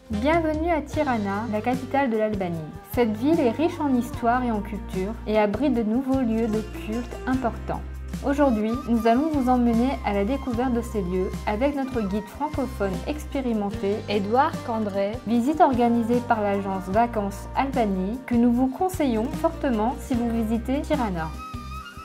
Bienvenue à Tirana, la capitale de l'Albanie. Cette ville est riche en histoire et en culture et abrite de nouveaux lieux de culte importants. Aujourd'hui, nous allons vous emmener à la découverte de ces lieux avec notre guide francophone expérimenté, Édouard Candré, visite organisée par l'agence Vacances Albanie que nous vous conseillons fortement si vous visitez Tirana.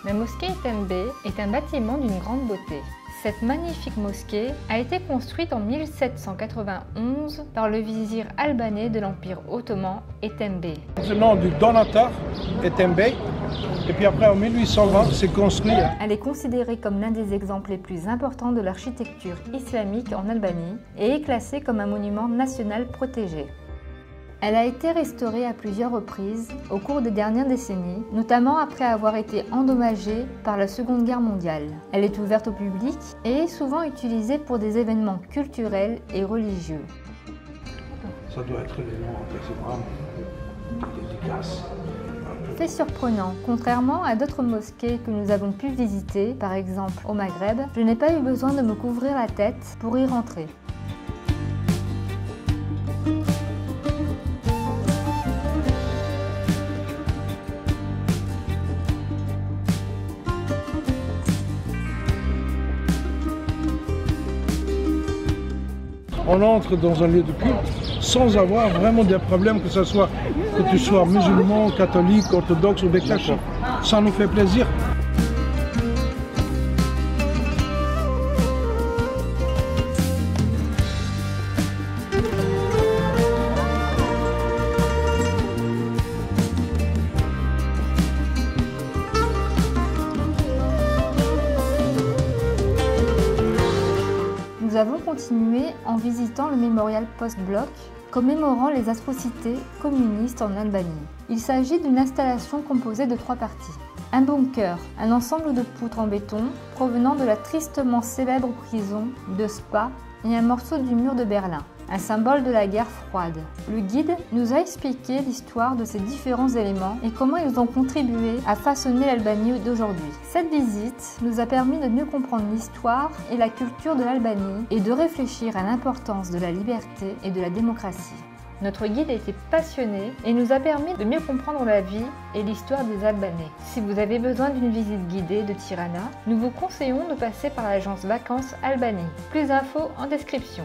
La mosquée Etembe est un bâtiment d'une grande beauté. Cette magnifique mosquée a été construite en 1791 par le vizir albanais de l'Empire ottoman, Etembe. C'est le nom du donateur, Etembe, et puis après en 1820, c'est construit. Elle est considérée comme l'un des exemples les plus importants de l'architecture islamique en Albanie et est classée comme un monument national protégé. Elle a été restaurée à plusieurs reprises au cours des dernières décennies, notamment après avoir été endommagée par la Seconde Guerre mondiale. Elle est ouverte au public et est souvent utilisée pour des événements culturels et religieux. Ça doit être les noms, c'est vraiment dédicace. Fait surprenant, contrairement à d'autres mosquées que nous avons pu visiter, par exemple au Maghreb, je n'ai pas eu besoin de me couvrir la tête pour y rentrer. On entre dans un lieu de culte sans avoir vraiment des problèmes, que ce soit que tu sois musulman, catholique, orthodoxe ou des cachets. Ça nous fait plaisir. Nous avons continué en visitant le mémorial post-bloc, commémorant les atrocités communistes en Albanie. Il s'agit d'une installation composée de 3 parties. Un bunker, un ensemble de poutres en béton provenant de la tristement célèbre prison de Spa et un morceau du mur de Berlin, un symbole de la guerre froide. Le guide nous a expliqué l'histoire de ces différents éléments et comment ils ont contribué à façonner l'Albanie d'aujourd'hui. Cette visite nous a permis de mieux comprendre l'histoire et la culture de l'Albanie et de réfléchir à l'importance de la liberté et de la démocratie. Notre guide a été passionné et nous a permis de mieux comprendre la vie et l'histoire des Albanais. Si vous avez besoin d'une visite guidée de Tirana, nous vous conseillons de passer par l'agence Vacances Albanie. Plus d'infos en description.